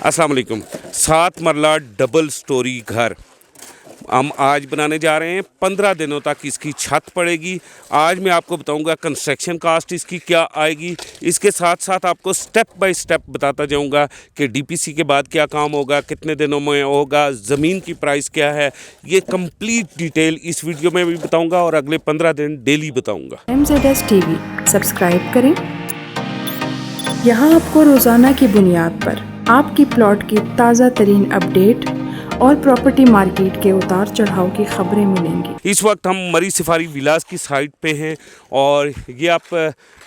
अस्सलाम वालेकुम। 7 मरला डबल स्टोरी घर हम आज बनाने जा रहे हैं। 15 दिनों तक इसकी छत पड़ेगी। आज मैं आपको बताऊंगा कंस्ट्रक्शन कास्ट इसकी क्या आएगी। इसके साथ साथ आपको स्टेप बाय स्टेप बताता जाऊंगा कि डीपीसी के बाद क्या काम होगा, कितने दिनों में होगा, ज़मीन की प्राइस क्या है। ये कंप्लीट डिटेल इस वीडियो में भी बताऊंगा और अगले 15 दिन डेली बताऊंगा। MZS TV सब्सक्राइब करें। यहाँ आपको रोज़ाना की बुनियाद पर आपकी प्लॉट की ताज़ा तरीन अपडेट और प्रॉपर्टी मार्केट के उतार चढ़ाव की खबरें मिलेंगी। इस वक्त हम मरी सफारी विलास की साइट पे हैं और ये आप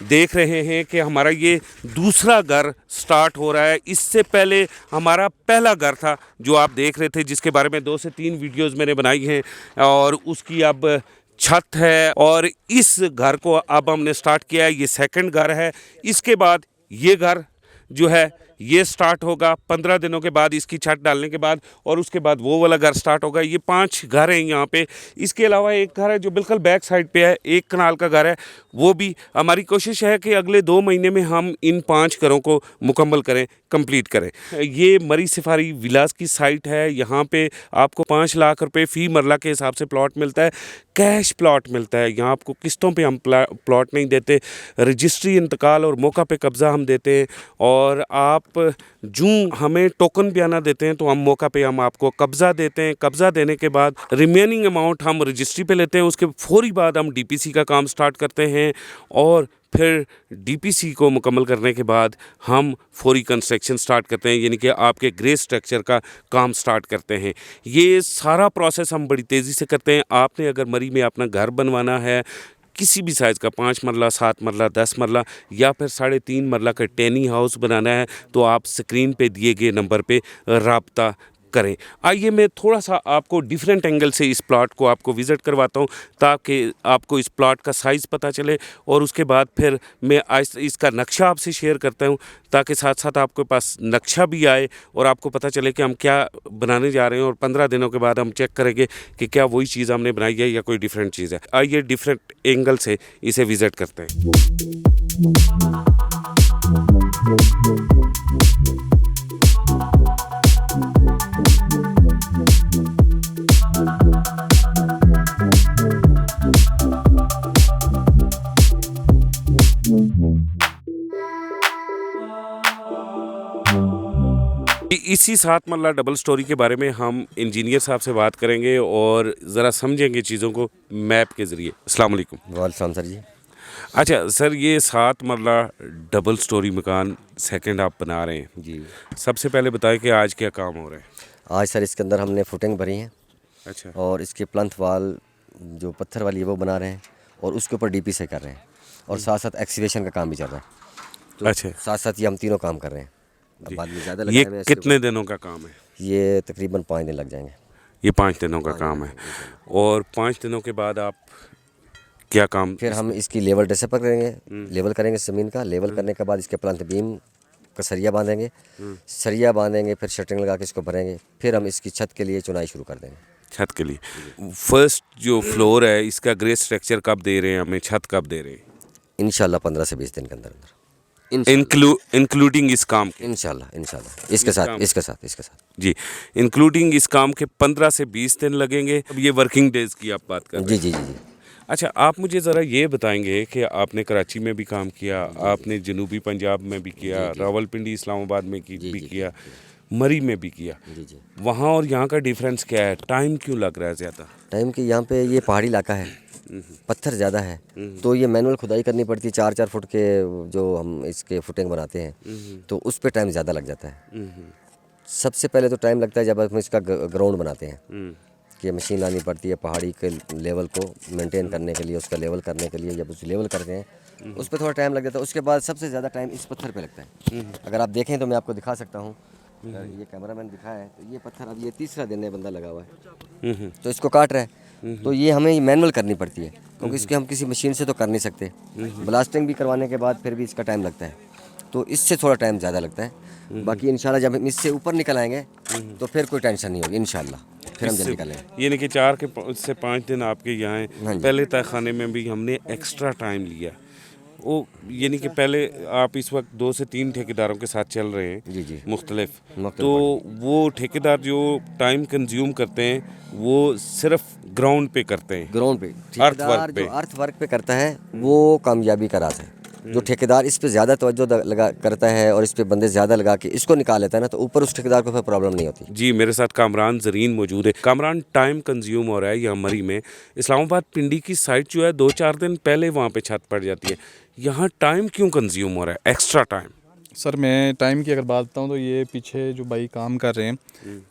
देख रहे हैं कि हमारा ये दूसरा घर स्टार्ट हो रहा है। इससे पहले हमारा पहला घर था जो आप देख रहे थे, जिसके बारे में 2 से 3 वीडियोस मैंने बनाई हैं और उसकी अब छत है और इस घर को अब हमने स्टार्ट किया है। ये सेकंड घर है। इसके बाद ये घर जो है ये स्टार्ट होगा 15 दिनों के बाद इसकी छत डालने के बाद, और उसके बाद वो वाला घर स्टार्ट होगा। ये 5 घर हैं यहाँ पे। इसके अलावा एक घर है जो बिल्कुल बैक साइड पे है, 1 कनाल का घर है। वो भी हमारी कोशिश है कि अगले 2 महीने में हम इन 5 घरों को मुकम्मल करें, कंप्लीट करें। ये मरी सफारी विलास की साइट है। यहाँ पे आपको 5 लाख रुपए फ़ी मरला के हिसाब से प्लॉट मिलता है, कैश प्लॉट मिलता है। यहाँ आपको किस्तों पे हम प्लॉट नहीं देते, रजिस्ट्री इंतकाल और मौका पे कब्ज़ा हम देते हैं। और आप जूँ हमें टोकन भी आना देते हैं तो हम मौका पे हम आपको कब्ज़ा देते हैं। कब्ज़ा देने के बाद रिमेनिंग अमाउंट हम रजिस्ट्री पे लेते हैं। उसके फौरी बाद हम डीपीसी का काम स्टार्ट करते हैं और फिर डीपीसी को मुकम्मल करने के बाद हम फौरी कंस्ट्रक्शन स्टार्ट करते हैं, यानी कि आपके ग्रे स्ट्रक्चर का काम स्टार्ट करते हैं। ये सारा प्रोसेस हम बड़ी तेज़ी से करते हैं। आपने अगर मरी में अपना घर बनवाना है किसी भी साइज़ का, 5 मरला, 7 मरला, 10 मरला या फिर 3.5 मरला का टेनी हाउस बनाना है, तो आप स्क्रीन पे दिए गए नंबर पे राब्ता करें। आइए मैं थोड़ा सा आपको डिफरेंट एंगल से इस प्लॉट को आपको विज़िट करवाता हूँ ताकि आपको इस प्लॉट का साइज़ पता चले, और उसके बाद फिर मैं इसका नक्शा आपसे शेयर करता हूँ ताकि साथ साथ आपके पास नक्शा भी आए और आपको पता चले कि हम क्या बनाने जा रहे हैं। और 15 दिनों के बाद हम चेक करेंगे कि क्या वही चीज़ हमने बनाई है या कोई डिफरेंट चीज़ है। आइए डिफरेंट एंगल से इसे विज़िट करते हैं। इसी 7 मरला डबल स्टोरी के बारे में हम इंजीनियर साहब से बात करेंगे और ज़रा समझेंगे चीज़ों को मैप के ज़रिए। अस्सलाम वालेकुम। वालेकुम सर जी। अच्छा सर, ये 7 मरला डबल स्टोरी मकान सेकंड आप बना रहे हैं जी, सबसे पहले बताएं कि आज क्या काम हो रहा है। आज सर इसके अंदर हमने फुटिंग भरी है अच्छा और इसकी प्लंथ वाल जो पत्थर वाली है वो बना रहे हैं और उसके ऊपर डीपी से कर रहे हैं और साथ साथ एक्सीवेशन का काम भी चल रहा है। तो अच्छा साथ साथ ये हम तीनों काम कर रहे हैं। अब बाद में ज़्यादा ये लगाए हुए हैं इसके कितने दिनों का काम है? ऊपर। ये तकरीबन 5 दिन लग जाएंगे। ये 5 दिनों का काम है। और 5 दिनों के बाद आप क्या काम? फिर हम इसकी लेवल ड्रेसअप करेंगे, लेवल करेंगे ज़मीन का। लेवल करने के बाद इसके प्लंथ बीम का सरिया बांधेंगे, सरिया बांधेंगे, फिर शटरिंग लगा के इसको भरेंगे। फिर हम इसकी छत के लिए चुनाई शुरू कर देंगे। छत के लिए फर्स्ट जो फ्लोर है इसका ग्रे स्ट्रक्चर कब दे रहे हैं हमें, छत कब दे रहे हैं? इंशाल्लाह 15 से 20 दिन के अंदर अंदर इंक्लूडिंग इस काम के? इंशाल्लाह इसके साथ जी, इंक्लूडिंग इस काम के 15 से 20 दिन लगेंगे। अब ये वर्किंग डेज की आप बात कर रहे हैं। जी। अच्छा, आप मुझे ज़रा ये बताएंगे कि आपने कराची में भी काम किया, आपने जनूबी पंजाब में भी किया, रावलपिंडी इस्लामाबाद में भी किया, मरी में भी किया। जी। वहाँ और यहाँ का डिफरेंस क्या है? टाइम क्यों लग रहा है ज़्यादा? टाइम की यहाँ पे ये पहाड़ी इलाका है, पत्थर ज़्यादा है, तो ये मैनुअल खुदाई करनी पड़ती है। 4-4 फुट के जो हम इसके फुटिंग बनाते हैं तो उस पर टाइम ज़्यादा लग जाता है। सबसे पहले तो टाइम लगता है जब हम इसका ग्राउंड बनाते हैं कि मशीन लानी पड़ती है पहाड़ी के लेवल को मेंटेन करने के लिए, उसका लेवल करने के लिए। जब उस लेवल करते हैं उस पर थोड़ा टाइम लग जाता है। उसके बाद सबसे ज़्यादा टाइम इस पत्थर पे लगता है। अगर आप देखें तो मैं आपको दिखा सकता हूँ, ये कैमरामैन दिखाया है, तो ये पत्थर अब ये तीसरा दिन है बंदा लगा हुआ है तो इसको काट रहा है। तो ये हमें मैनुअल करनी पड़ती है क्योंकि इसके हम किसी मशीन से तो कर नहीं सकते। ब्लास्टिंग भी करवाने के बाद फिर भी इसका टाइम लगता है, तो इससे थोड़ा टाइम ज़्यादा लगता है। बाकी इंशाल्लाह जब हम इससे ऊपर निकल आएंगे तो फिर कोई टेंशन नहीं होगी इंशाल्लाह, फिर हम जल्दी निकलेंगे। यानी कि 4 से 5 दिन आपके यहाँ हैं। पहले तहखाने में भी हमने एक्स्ट्रा टाइम लिया वो यानी कि पहले आप इस वक्त 2 से 3 ठेकेदारों के साथ चल रहे हैं जी जी मुख्तलिफ, मुख्तलिफ तो वो ठेकेदार जो टाइम कंज्यूम करते हैं वो सिर्फ ग्राउंड पे करते हैं, ग्राउंड पे अर्थ ठेकेदार वर्क पे। जो अर्थ वर्क पे करता है वो कामयाबी का राज है। जो ठेकेदार इस पे ज़्यादा तवज्जो लगा करता है और इस पे बंदे ज़्यादा लगा के इसको निकाल लेता है ना, तो ऊपर उस ठेकेदार को फिर प्रॉब्लम नहीं होती। जी, मेरे साथ कामरान ज़रीन मौजूद है। कामरान, टाइम कंज्यूम हो रहा है यहाँ मरी में। इस्लामाबाद पिंडी की साइट जो है 2-4 दिन पहले वहाँ पे छत पड़ जाती है, यहाँ टाइम क्यों कंज्यूम हो रहा है, एक्स्ट्रा टाइम? सर मैं टाइम की अगर बात बताऊँ तो ये पीछे जो भाई काम कर रहे हैं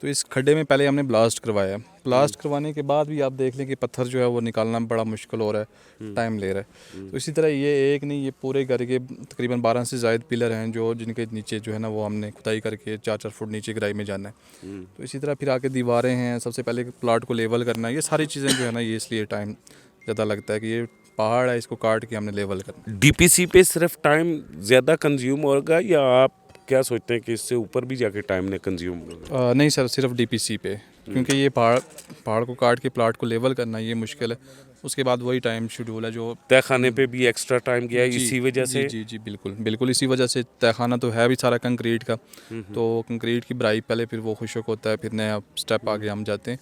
तो इस खड्डे में पहले हमने ब्लास्ट करवाया। ब्लास्ट करवाने के बाद भी आप देख लें कि पत्थर जो है वो निकालना बड़ा मुश्किल हो रहा है, टाइम ले रहा है। तो इसी तरह ये एक नहीं, ये पूरे घर के तकरीबन 12 से ज़ायद पिलर हैं जो जिनके नीचे जो है ना वो हमने खुदाई करके 4-4 फुट नीचे गहराई में जाना है। तो इसी तरह फिर आके दीवारें हैं, सबसे पहले प्लाट को लेवल करना है, ये सारी चीज़ें जो है ना ये इसलिए टाइम ज़्यादा लगता है कि ये पहाड़ है, इसको काट के हमने लेवल करना। डीपीसी पे सिर्फ टाइम ज़्यादा कंज्यूम होगा या आप क्या सोचते हैं कि इससे ऊपर भी जाके टाइम ने कंज्यूम होगा? नहीं सर, सिर्फ डीपीसी पे, क्योंकि ये पहाड़ को काट के प्लाट को लेवल करना ये मुश्किल है। उसके बाद वही टाइम शेड्यूल है जो तहखाने पे भी एक्स्ट्रा टाइम गया है जी, इसी वजह से। जी जी बिल्कुल बिल्कुल इसी वजह से। तहखाना तो है भी सारा कंक्रीट का, तो कंक्रीट की भराई पहले, फिर वो खुशक होता है, फिर नया स्टेप आगे हम जाते हैं।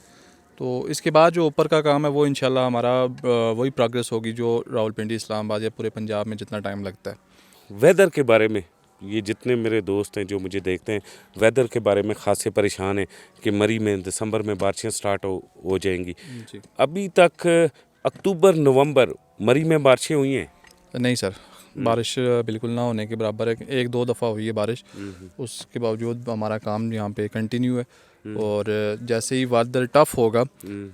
तो इसके बाद जो ऊपर का काम है वो इंशाल्लाह हमारा वही प्रोग्रेस होगी जो रावलपिंडी, इस्लामाबाद या पूरे पंजाब में जितना टाइम लगता है। वेदर के बारे में, ये जितने मेरे दोस्त हैं जो मुझे देखते हैं, वेदर के बारे में खासे परेशान हैं कि मरी में दिसंबर में बारिशें स्टार्ट हो जाएंगी। जी अभी तक अक्टूबर नवंबर मरी में बारिशें हुई हैं? नहीं सर, बारिश बिल्कुल ना होने के बराबर है। 1-2 दफ़ा हुई है बारिश, उसके बावजूद हमारा काम यहाँ पे कंटिन्यू है। और जैसे ही वेदर टफ़ होगा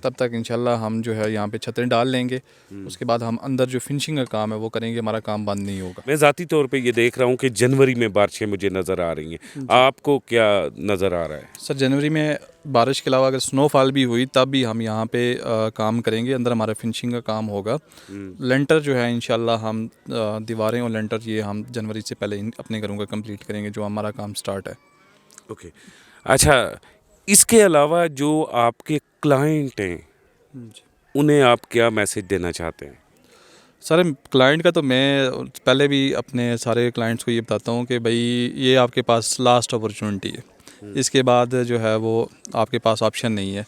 तब तक इंशाल्लाह हम जो है यहाँ पे छतें डाल लेंगे। उसके बाद हम अंदर जो फिनिशिंग का काम है वो करेंगे, हमारा काम बंद नहीं होगा। मैं ज़ाती तौर पे ये देख रहा हूँ कि जनवरी में बारिशें मुझे नज़र आ रही हैं, आपको क्या नज़र आ रहा है? सर जनवरी में बारिश के अलावा अगर स्नोफॉल भी हुई तब भी हम यहाँ पे काम करेंगे, अंदर हमारा फिनिशिंग का काम होगा। लेंटर जो है इंशाल्लाह हम दीवारें और लेंटर ये हम जनवरी से पहले अपने घरों का कंप्लीट करेंगे, जो हमारा काम स्टार्ट है। ओके, अच्छा, इसके अलावा जो आपके क्लाइंट हैं उन्हें आप क्या मैसेज देना चाहते हैं? सर क्लाइंट का तो मैं पहले भी अपने सारे क्लाइंट्स को ये बताता हूँ कि भाई ये आपके पास लास्ट अपॉर्चुनिटी है, इसके बाद जो है वो आपके पास ऑप्शन नहीं है।